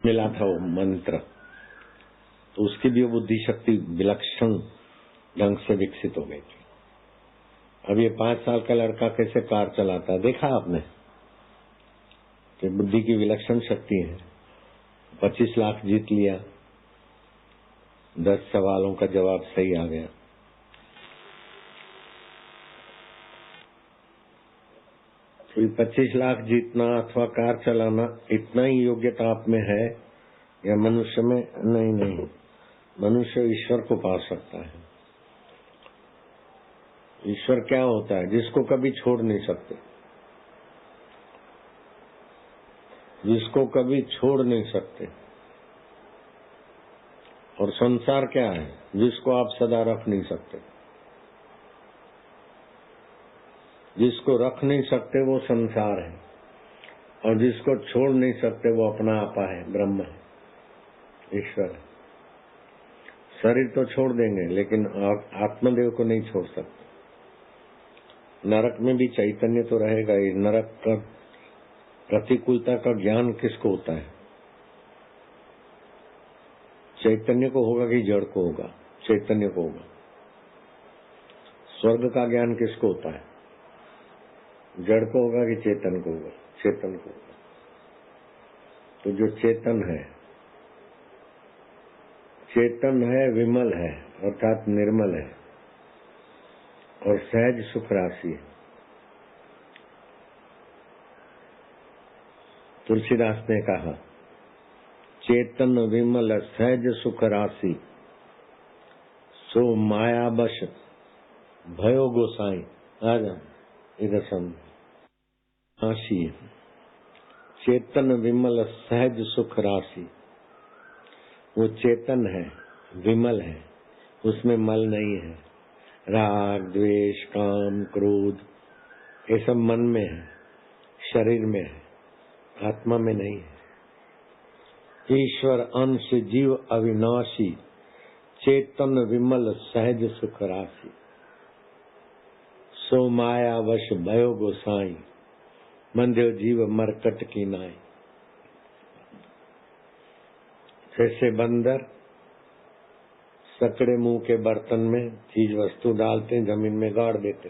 मिला था वो मंत्र, तो उसकी भी बुद्धि शक्ति विलक्षण ढंग से विकसित हो गई थी। अब ये 5 साल का लड़का कैसे कार चलाता है देखा आपने कि बुद्धि की विलक्षण शक्ति है। 25 लाख जीत लिया, 10 सवालों का जवाब सही आ गया। तो 25 लाख जीतना अथवा कार चलाना इतना ही योग्यता आप में है या मनुष्य में? नहीं, मनुष्य ईश्वर को पा सकता है। ईश्वर क्या होता है? जिसको कभी छोड़ नहीं सकते, जिसको कभी छोड़ नहीं सकते। और संसार क्या है? जिसको आप सदा रख नहीं सकते। जिसको रख नहीं सकते वो संसार है, और जिसको छोड़ नहीं सकते वो अपना आपा है, ब्रह्म है, ईश्वर है। शरीर तो छोड़ देंगे लेकिन आत्मदेव को नहीं छोड़ सकते। नरक में भी चैतन्य तो रहेगा ही। नरक का प्रतिकूलता का ज्ञान किसको होता है? चैतन्य को होगा कि जड़ को होगा? चैतन्य को होगा। स्वर्ग का ज्ञान किसको होता है? जड़ को होगा कि चेतन को होगा? चेतन को होगा। तो जो चेतन है विमल है, अर्थात निर्मल है और सहज सुख राशि है। तुलसीदास ने कहा, चेतन विमल सहज सुख राशि, सो माया बश भयो गोसाई। आ जा इधर सम राशि, चेतन विमल सहज सुख राशि। वो चेतन है, विमल है, उसमें मल नहीं है। राग द्वेष काम क्रोध ये सब मन में है, शरीर में है, आत्मा में नहीं है। ईश्वर अंश जीव अविनाशी, चेतन विमल सहज सुख राशि, सो माया वश भयो गोसाई, मंध्यो जीव मरकट की नाई। जैसे बंदर सकड़े मुंह के बर्तन में चीज वस्तु डालते, जमीन में गाड़ देते।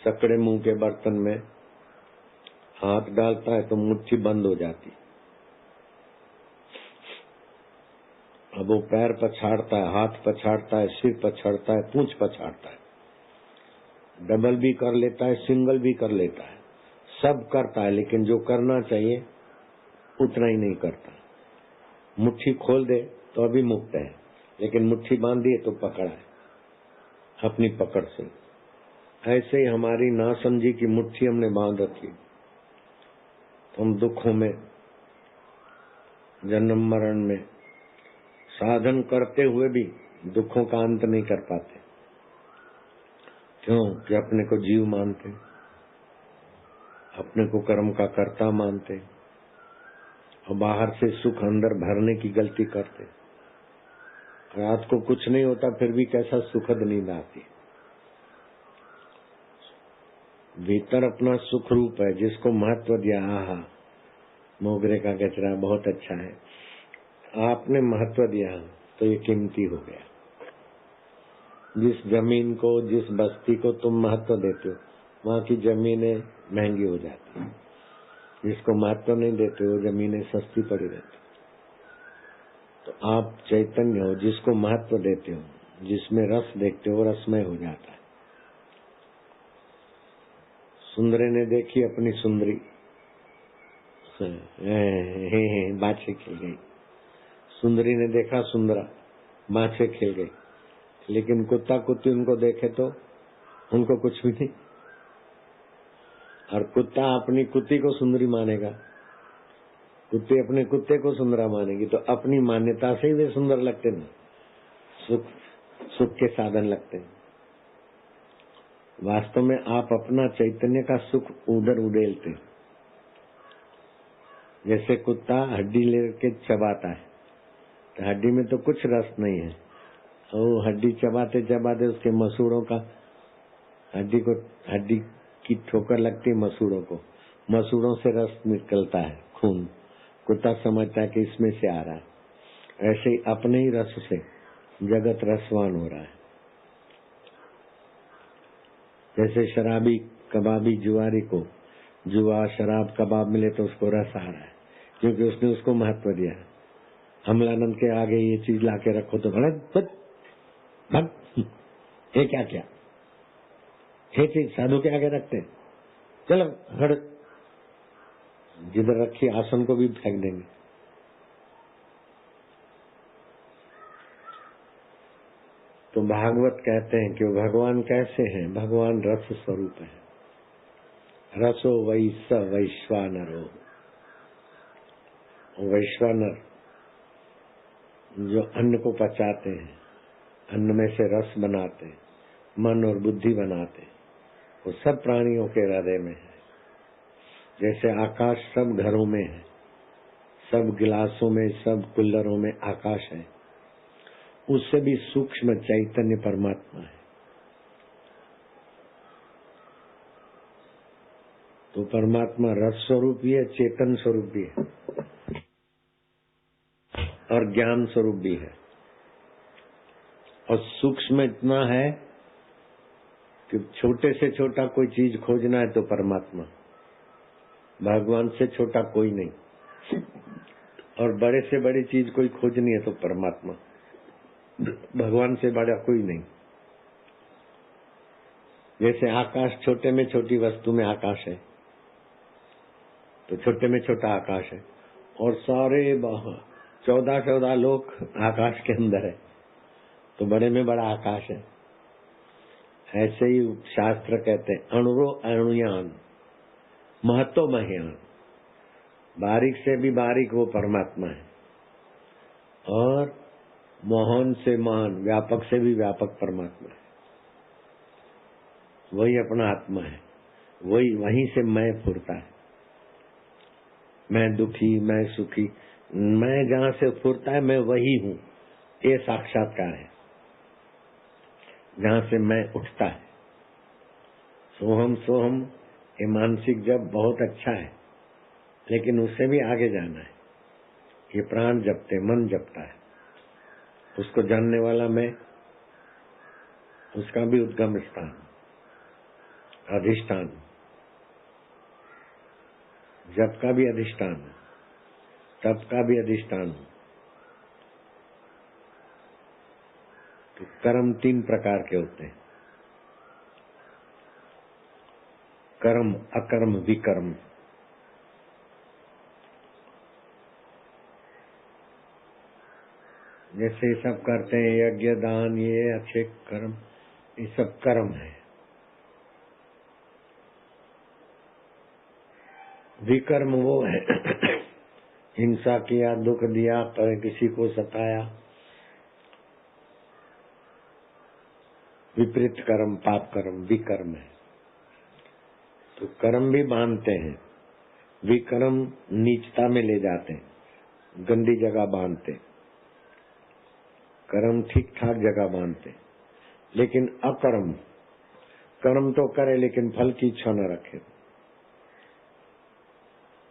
सकड़े मुंह के बर्तन में हाथ डालता है तो मुट्ठी बंद हो जाती। अब वो पैर पछाड़ता है, हाथ पछाड़ता है, सिर पछाड़ता है, पूंछ पछाड़ता है, डबल भी कर लेता है, सिंगल भी कर लेता है, सब करता है, लेकिन जो करना चाहिए उतना ही नहीं करता। मुट्ठी खोल दे तो अभी मुक्त है, लेकिन मुट्ठी बांध दिए तो पकड़ा है अपनी पकड़ से। ऐसे ही हमारी नासमझी की मुट्ठी हमने बांध रखी। हम दुखों में, जन्म मरण में साधन करते हुए भी दुखों का अंत नहीं कर पाते। क्यों? कि अपने को जीव मानते, अपने को कर्म का कर्ता मानते, और बाहर से सुख अंदर भरने की गलती करते। रात को कुछ नहीं होता फिर भी कैसा सुखद नींद आती। भीतर अपना सुख रूप है, जिसको महत्व दिया। आहा, मोगरे का गजरा बहुत अच्छा है, आपने महत्व दिया तो ये कीमती हो गया। जिस जमीन को, जिस बस्ती को तुम महत्व देते हो, वहाँ की जमीनें महंगी हो जाती है। जिसको महत्व नहीं देते हो, जमीनें सस्ती पड़ी रहती। तो आप चैतन्य हो, जिसको महत्व देते हो, जिसमें रस देखते हो, रसमय हो जाता है। सुंदरी ने देखी अपनी सुंदरी, बाछे खिल गई। सुंदरी ने देखा सुंदरा, बाछे खिल गई। लेकिन कुत्ता कुत्ती उनको देखे तो उनको कुछ भी नहीं। और कुत्ता अपनी कुत्ती को सुंदरी मानेगा, कुत्ते अपने कुत्ते को सुंदरा मानेगी, तो अपनी मान्यता से ही वे सुंदर लगते हैं, सुख के साधन लगते हैं। वास्तव में आप अपना चैतन्य का सुख उधर उड़ेलते। जैसे कुत्ता हड्डी लेके चबाता है, तो हड्डी में तो कुछ रस नहीं है, और हड्डी चबाते चबाते उसके मसूड़ों का, हड्डी की ठोकर लगती है मसूड़ों को, मसूड़ों से रस निकलता है, खून, कुत्ता समझता है कि इसमें से आ रहा है। ऐसे ही अपने ही रस से जगत रसवान हो रहा है। जैसे शराबी कबाबी जुआरी को जुआ शराब कबाब मिले तो उसको रस आ रहा है, क्योंकि उसने उसको महत्व दिया। अमलानंद के आगे ये चीज लाके रखो तो भग ये क्या क्या, ये चीज साधु के आगे रखते, चलो हट, जिधर रखी आसन को भी फेंक देंगे। तो भागवत कहते हैं कि भगवान कैसे हैं? भगवान रस स्वरूप है। रसो वै स वैश्वानरो, वैश्वानर जो अन्न को पचाते हैं, अन्न में से रस बनाते, मन और बुद्धि बनाते, वो सब प्राणियों के हृदय में है। जैसे आकाश सब घरों में है, सब गिलासों में, सब कुल्लरों में आकाश है, उससे भी सूक्ष्म चैतन्य परमात्मा है। तो परमात्मा रस स्वरूप भी है, चेतन स्वरूप भी है और ज्ञान स्वरूप भी है। और सूक्ष्म इतना है कि छोटे से छोटा कोई चीज खोजना है तो परमात्मा, भगवान से छोटा कोई नहीं। और बड़े से बड़ी चीज कोई खोजनी है तो परमात्मा, भगवान से बड़ा कोई नहीं। जैसे आकाश, छोटे में छोटी वस्तु में आकाश है, तो छोटे में छोटा आकाश है, और सारे 14 लोग आकाश के अंदर है, तो बड़े में बड़ा आकाश है। ऐसे ही शास्त्र कहते हैं अणुरो अणुयान महतो महयान, बारीक से भी बारीक वो परमात्मा है, और मोहन से महान, व्यापक से भी व्यापक परमात्मा है। वही अपना आत्मा है, वही, वहीं से मैं फुरता है। मैं दुखी, मैं सुखी, मैं जहाँ से फुरता है मैं वही हूँ, ये साक्षात्कार है। जहाँ से मैं उठता है, सोहम सोहम, ये मानसिक जप बहुत अच्छा है, लेकिन उससे भी आगे जाना है। ये प्राण जपते, मन जपता है, उसको जानने वाला मैं, उसका भी उद्गम स्थान, अधिष्ठान, जप का भी अधिष्ठान, तप का भी अधिष्ठान। तो कर्म 3 प्रकार के होते हैं, कर्म, अकर्म, विकर्म। जैसे सब करते हैं यज्ञ दान, ये अच्छे कर्म, ये सब कर्म है। विकर्म वो है हिंसा किया, दुख दिया, पर किसी को सताया, विपरीत कर्म, पाप कर्म, विकर्म है। तो कर्म भी बांधते हैं, विकर्म नीचता में ले जाते हैं, गंदी जगह बांधते, कर्म ठीक ठाक जगह बांधते। लेकिन अकर्म, कर्म तो करे लेकिन फल की इच्छा न रखे,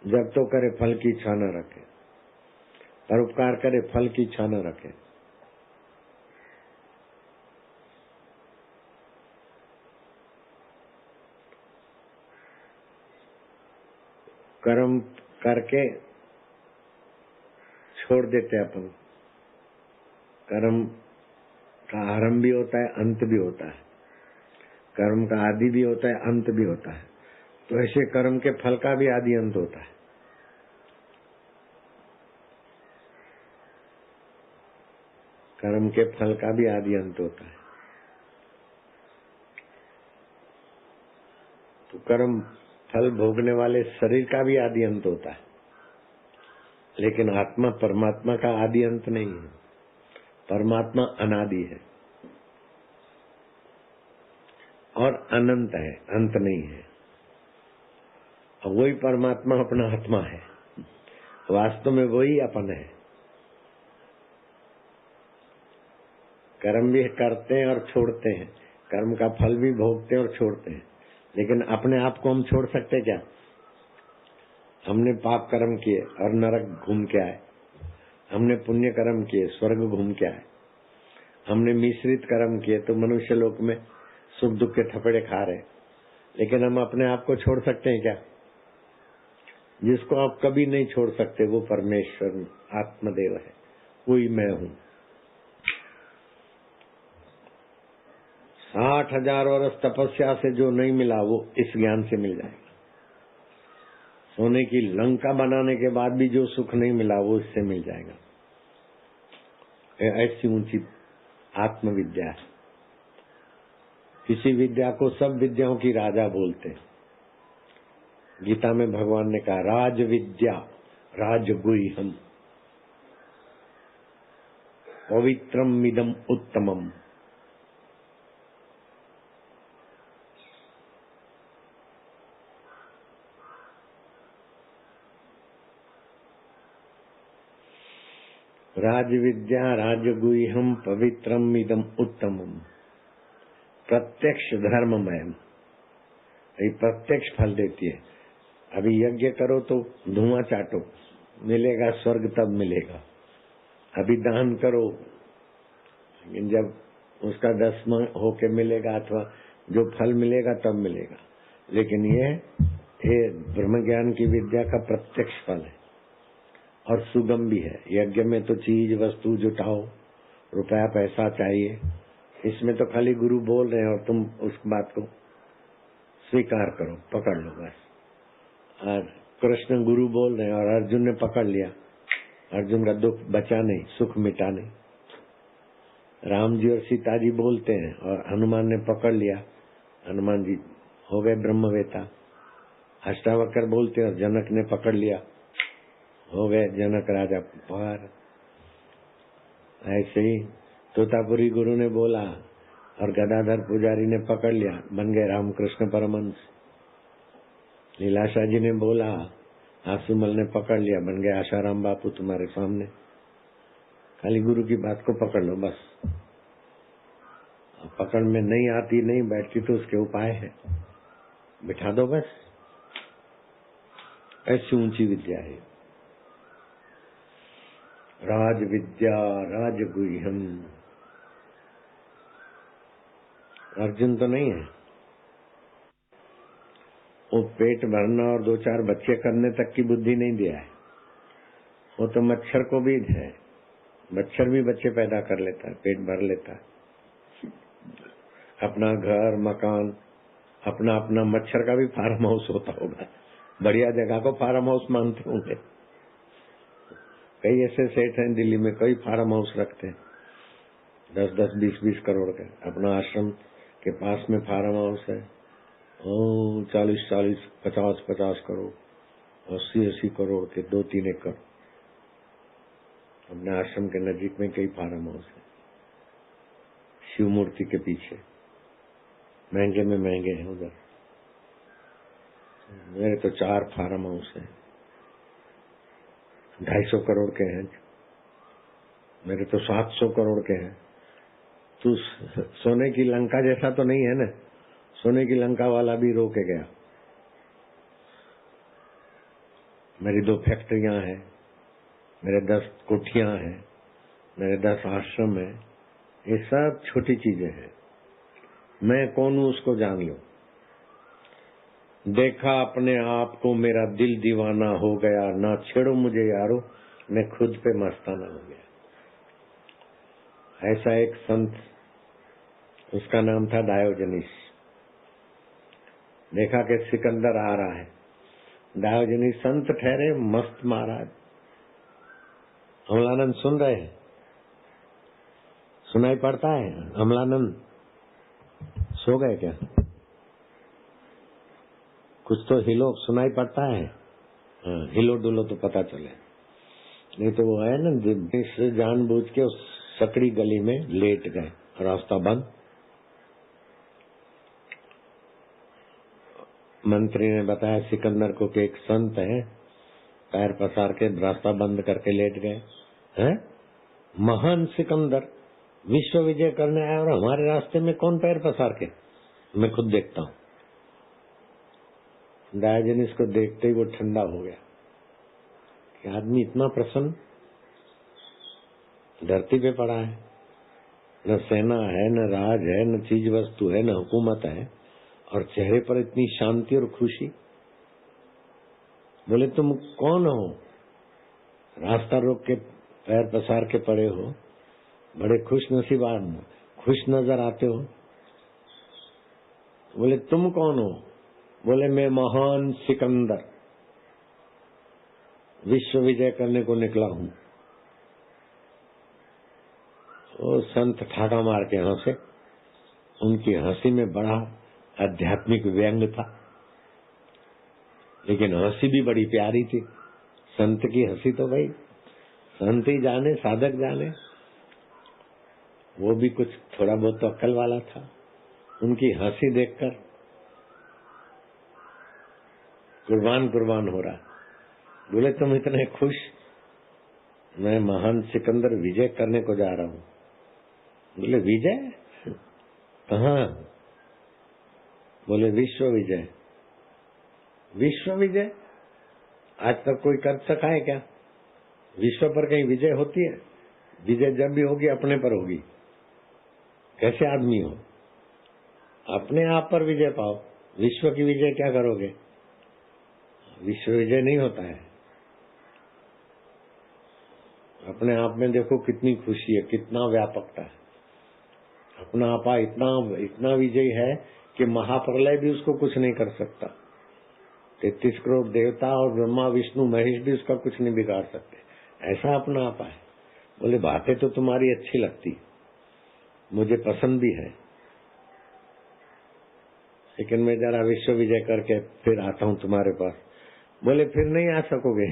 जब तो करे फल की इच्छा न रखे, परोपकार करे फल की इच्छा न रखे। कर्म करके छोड़ देते अपन। कर्म का आरंभ भी होता है, अंत भी होता है, कर्म का आदि भी होता है, अंत भी होता है। तो ऐसे कर्म के फल का भी आदि अंत होता है। कर्म के फल का भी आदि अंत होता है। तो कर्म फल भोगने वाले शरीर का भी आदि अंत होता है, लेकिन आत्मा परमात्मा का आदि अंत नहीं है। परमात्मा अनादि है और अनंत है, अंत नहीं है। और वही परमात्मा अपना आत्मा है, वास्तव में वही अपन है। कर्म भी करते हैं और छोड़ते हैं, कर्म का फल भी भोगते हैं और छोड़ते हैं, लेकिन अपने आप को हम छोड़ सकते क्या? हमने पाप कर्म किए और नरक घूम के आए, हमने पुण्य कर्म किए स्वर्ग घूम के आए, हमने मिश्रित कर्म किए तो मनुष्य लोक में सुख दुख के थपड़े खा रहे। लेकिन हम अपने आप को छोड़ सकते हैं क्या? जिसको आप कभी नहीं छोड़ सकते वो परमेश्वर आत्मदेव है, कोई मैं हूं। 60,000 वर्ष तपस्या से जो नहीं मिला वो इस ज्ञान से मिल जाएगा। सोने की लंका बनाने के बाद भी जो सुख नहीं मिला वो इससे मिल जाएगा। ऐसी ऊंची आत्मविद्या है। किसी विद्या को सब विद्याओं की राजा बोलते हैं। गीता में भगवान ने कहा राज विद्या राजगुह्यम पवित्रम इदम उत्तमम। राज विद्या राजगुह्यम पवित्रम इदम उत्तमम प्रत्यक्ष धर्ममयम। ये प्रत्यक्ष फल देती है। अभी यज्ञ करो तो धुआं चाटो, मिलेगा स्वर्ग तब मिलेगा। अभी दान करो, लेकिन जब उसका 10वां होके मिलेगा अथवा जो फल मिलेगा तब मिलेगा। लेकिन ये ब्रह्म ज्ञान की विद्या का प्रत्यक्ष फल है और सुगम भी है। यज्ञ में तो चीज वस्तु जुटाओ, रुपया पैसा चाहिए, इसमें तो खाली गुरु बोल रहे हैं और तुम उस बात को स्वीकार करो, पकड़ लो बस। और कृष्ण गुरु बोल रहे हैं और अर्जुन ने पकड़ लिया, अर्जुन का दुख बचा नहीं, सुख मिटा नहीं। राम जी और सीता जी बोलते हैं और हनुमान ने पकड़ लिया, हनुमान जी हो गए ब्रह्मवेता। अष्टावक्र बोलते हैं और जनक ने पकड़ लिया, हो गए जनक राजा पार। ऐसे ही तोतापुरी गुरु ने बोला और गदाधर पुजारी ने पकड़ लिया, बन गए रामकृष्ण परमहंस। लीलाशाह जी ने बोला, आसुमल ने पकड़ लिया, बन गए आशाराम बापू तुम्हारे सामने। खाली गुरु की बात को पकड़ लो बस। पकड़ में नहीं आती नहीं बैठती तो उसके उपाय है, बिठा दो बस। ऐसी ऊंची विद्या है राज विद्या राजगुह्यम। अर्जुन तो नहीं है, वो पेट भरना और 2-4 बच्चे करने तक की बुद्धि नहीं दिया है। वो तो मच्छर को भी है, मच्छर भी बच्चे पैदा कर लेता है, पेट भर लेता है। अपना घर मकान अपना अपना, मच्छर का भी फार्म हाउस होता होगा, बढ़िया जगह को फार्म हाउस मानते होंगे। कई ऐसे सेठ हैं दिल्ली में, कई फार्म हाउस रखते हैं 10-10 20-20 करोड़ के। अपना आश्रम के पास में फार्म हाउस है, 40-40 50-50 करोड़ 80-80 करोड़ के 2-3 एकड़। अपने आश्रम के नजीक में कई फार्म हाउस है, शिव मूर्ति के पीछे, महंगे में महंगे हैं उधर। मेरे तो 4 फार्म हाउस है, 250 करोड़ के हैं, मेरे तो 700 करोड़ के हैं। तू सोने की लंका जैसा तो नहीं है ना, सोने की लंका वाला भी रो के गया। मेरी 2 फैक्ट्रियां हैं, मेरे 10 कोठियां हैं, मेरे 10 आश्रम हैं। ये सब छोटी चीजें हैं। मैं कौन हूं उसको जान लो। देखा अपने आप को मेरा दिल दीवाना हो गया, ना छेड़ो मुझे यारो मैं खुद पे मस्ताना हो गया। ऐसा एक संत, उसका नाम था डायोजनीस। देखा कि सिकंदर आ रहा है, डायोजनीस संत ठहरे मस्त महाराज। अमलानंद सुन रहे हैं, सुनाई पड़ता है? अमलानंद सो गए क्या? कुछ तो हिलो, सुनाई पड़ता है? हाँ, हिलो डुलो तो पता चले, नहीं तो वो है ना जानबूझ के उस सकड़ी गली में लेट गए, रास्ता बंद। मंत्री ने बताया सिकंदर को कि एक संत है, पैर पसार के रास्ता बंद करके लेट गए हैं। महान सिकंदर विश्व विजय करने आया और हमारे रास्ते में कौन पैर पसार के? मैं खुद देखता हूँ। डायोजनीस को देखते ही वो ठंडा हो गया। कि आदमी इतना प्रसन्न, धरती पे पड़ा है, न सेना है, न राज है, न चीज वस्तु है, न हुकूमत है, और चेहरे पर इतनी शांति और खुशी। बोले तुम कौन हो? रास्ता रोक के पैर पसार के पड़े हो, बड़े खुश नसीब आदमी, खुश नजर आते हो। बोले तुम कौन हो? बोले मैं महान सिकंदर, विश्व विजय करने को निकला हूं। वो संत ठाका मार के हंसे। उनकी हंसी में बड़ा आध्यात्मिक व्यंग था, लेकिन हंसी भी बड़ी प्यारी थी। संत की हंसी तो भाई संत ही जाने, साधक जाने। वो भी कुछ थोड़ा बहुत तो अक्ल वाला था। उनकी हंसी देखकर कुर्बान कुर्बान हो रहा। बोले तुम इतने खुश? मैं महान सिकंदर विजय करने को जा रहा हूं। बोले विजय कहाँ? बोले विश्व विजय। विश्व विजय आज तक कोई कर सका है क्या? विश्व पर कहीं विजय होती है? विजय जब भी होगी अपने पर होगी। कैसे आदमी हो? अपने आप पर विजय पाओ। विश्व की विजय क्या करोगे? विश्व विजय नहीं होता है। अपने आप में देखो कितनी खुशी है, कितना व्यापकता है। अपना आपा इतना इतना विजयी है कि महाप्रलय भी उसको कुछ नहीं कर सकता। 33 करोड़ देवता और ब्रह्मा विष्णु महेश भी उसका कुछ नहीं बिगाड़ सकते। ऐसा अपना आपा है। बोले बातें तो तुम्हारी अच्छी लगती, मुझे पसंद भी है, लेकिन मैं जरा विश्व विजय करके फिर आता हूँ तुम्हारे पास। बोले फिर नहीं आ सकोगे।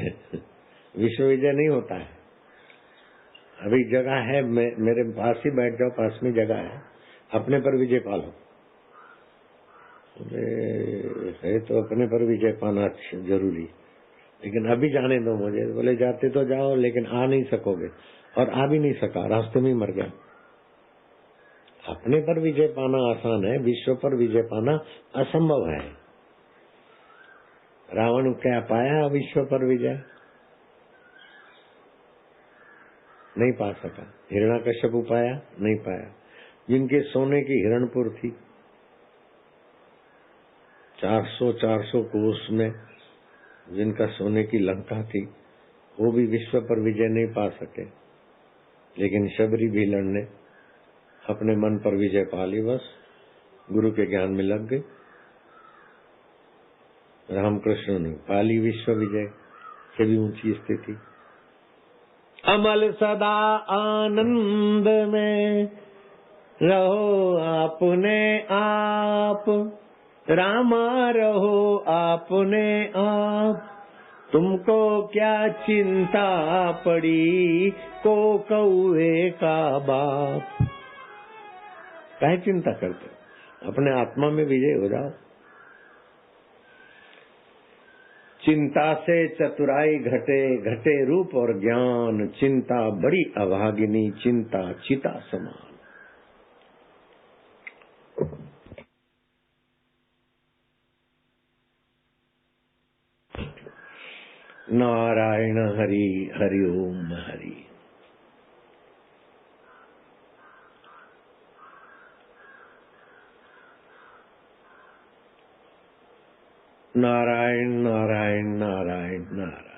विश्व विजय नहीं होता है। अभी जगह है, मेरे पास ही बैठ जाओ, पास में जगह है, अपने पर विजय पालो। है तो अपने पर विजय पाना जरूरी, लेकिन अभी जाने दो मुझे। बोले जाते तो जाओ, लेकिन आ नहीं सकोगे। और आ भी नहीं सका, रास्ते में ही मर गया। अपने पर विजय पाना आसान है, विश्व पर विजय पाना असंभव है। रावण क्या पाया विश्व पर विजय? नहीं पा सका। हिरण्याकश्यप पाया? नहीं पाया। जिनके सोने की हिरणपुर थी, 400 कोस में जिनका सोने की लंका थी, वो भी विश्व पर विजय नहीं पा सके। लेकिन शबरी भीलन ने अपने मन पर विजय पा ली। बस गुरु के ज्ञान में लग गई। रामकृष्ण ने पाली विश्व विजय से भी ऊंची स्थिति। अमल सदा आनंद में रहो आपने आप, रामा रहो आपने आप। तुमको क्या चिंता पड़ी, को कौए का बाप। काहे चिंता करते? अपने आत्मा में विजय हो जाओ। चिंता से चतुराई घटे, घटे रूप और ज्ञान। चिंता बड़ी अभागिनी, चिंता चिता समान। नारायण हरि, हरि ओम हरि। नारायण नारायण नारायण नारायण।